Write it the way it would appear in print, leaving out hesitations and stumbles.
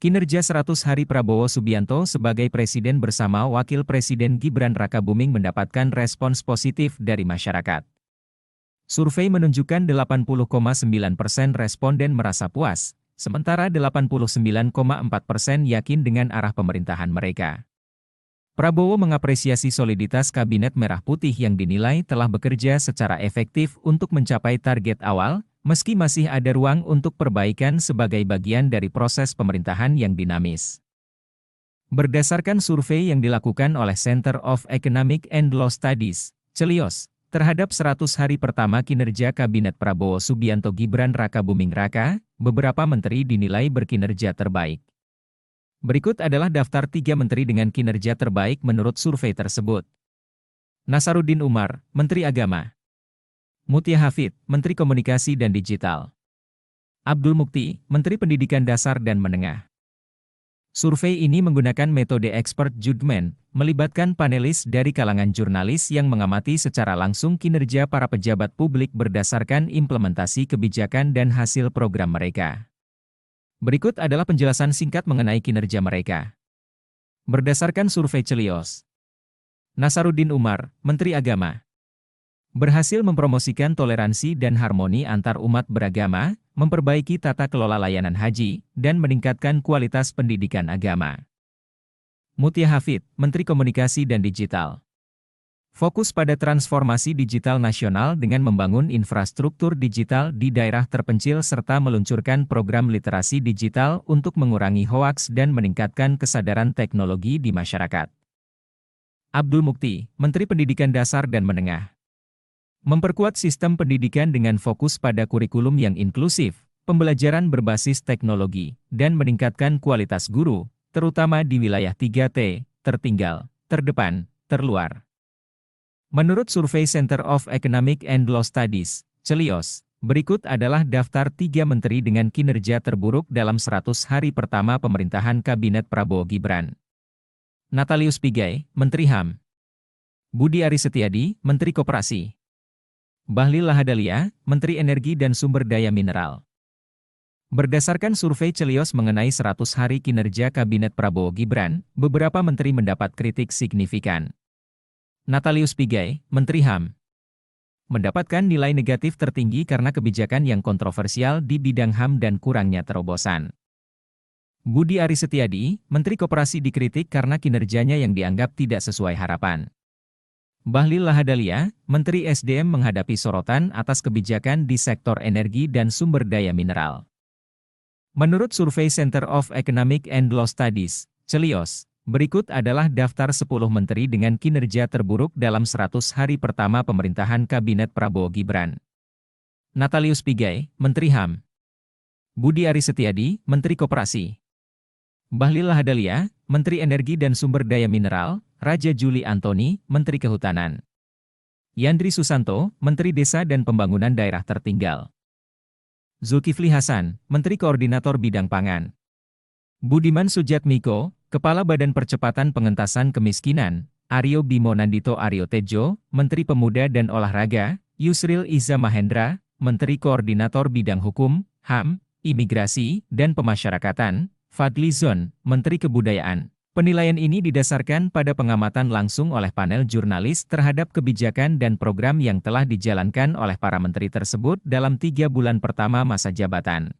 Kinerja 100 hari Prabowo Subianto sebagai Presiden bersama Wakil Presiden Gibran Rakabuming mendapatkan respons positif dari masyarakat. Survei menunjukkan 80,9% responden merasa puas, sementara 89,4% yakin dengan arah pemerintahan mereka. Prabowo mengapresiasi soliditas Kabinet Merah Putih yang dinilai telah bekerja secara efektif untuk mencapai target awal, meski masih ada ruang untuk perbaikan sebagai bagian dari proses pemerintahan yang dinamis. Berdasarkan survei yang dilakukan oleh Center of Economic and Law Studies, CELIOS, terhadap 100 hari pertama kinerja Kabinet Prabowo Subianto Gibran Rakabuming Raka, beberapa menteri dinilai berkinerja terbaik. Berikut adalah daftar 3 menteri dengan kinerja terbaik menurut survei tersebut. Nasaruddin Umar, Menteri Agama. Mutia Hafid, Menteri Komunikasi dan Digital. Abdul Mukti, Menteri Pendidikan Dasar dan Menengah. Survei ini menggunakan metode expert judgment, melibatkan panelis dari kalangan jurnalis yang mengamati secara langsung kinerja para pejabat publik berdasarkan implementasi kebijakan dan hasil program mereka. Berikut adalah penjelasan singkat mengenai kinerja mereka. Berdasarkan survei CELIOS, Nasaruddin Umar, Menteri Agama, berhasil mempromosikan toleransi dan harmoni antar umat beragama, memperbaiki tata kelola layanan haji, dan meningkatkan kualitas pendidikan agama. Mutia Hafid, Menteri Komunikasi dan Digital, fokus pada transformasi digital nasional dengan membangun infrastruktur digital di daerah terpencil serta meluncurkan program literasi digital untuk mengurangi hoaks dan meningkatkan kesadaran teknologi di masyarakat. Abdul Mukti, Menteri Pendidikan Dasar dan Menengah, memperkuat sistem pendidikan dengan fokus pada kurikulum yang inklusif, pembelajaran berbasis teknologi, dan meningkatkan kualitas guru, terutama di wilayah 3T, tertinggal, terdepan, terluar. Menurut survei Center of Economic and Law Studies, CELIOS, berikut adalah daftar 3 menteri dengan kinerja terburuk dalam 100 hari pertama pemerintahan Kabinet Prabowo Gibran. Natalius Pigai, Menteri HAM. Budi Aris Setiadi, Menteri Koperasi. Bahlil Lahadalia, Menteri Energi dan Sumber Daya Mineral. Berdasarkan survei CELIOS mengenai 100 hari kinerja Kabinet Prabowo Gibran, beberapa menteri mendapat kritik signifikan. Natalius Pigai, Menteri HAM, mendapatkan nilai negatif tertinggi karena kebijakan yang kontroversial di bidang HAM dan kurangnya terobosan. Budi Aris Setiadi, Menteri Koperasi dikritik karena kinerjanya yang dianggap tidak sesuai harapan. Bahlil Lahadalia, Menteri SDM menghadapi sorotan atas kebijakan di sektor energi dan sumber daya mineral. Menurut survei Center of Economic and Law Studies, CELIOS, berikut adalah daftar 10 menteri dengan kinerja terburuk dalam 100 hari pertama pemerintahan Kabinet Prabowo Gibran. Natalius Pigai, Menteri HAM. Budi Aris Setiadi, Menteri Koperasi. Bahlil Lahadalia, Menteri Energi dan Sumber Daya Mineral. Raja Juli Antoni, Menteri Kehutanan. Yandri Susanto, Menteri Desa dan Pembangunan Daerah Tertinggal. Zulkifli Hasan, Menteri Koordinator Bidang Pangan. Budiman Sujatmiko, Kepala Badan Percepatan Pengentasan Kemiskinan. Aryo Bimo Nandito Aryo Tejo, Menteri Pemuda dan Olahraga. Yusril Iza Mahendra, Menteri Koordinator Bidang Hukum, HAM, Imigrasi, dan Pemasyarakatan. Fadli Zon, Menteri Kebudayaan. Penilaian ini didasarkan pada pengamatan langsung oleh panel jurnalis terhadap kebijakan dan program yang telah dijalankan oleh para menteri tersebut dalam 3 bulan pertama masa jabatan.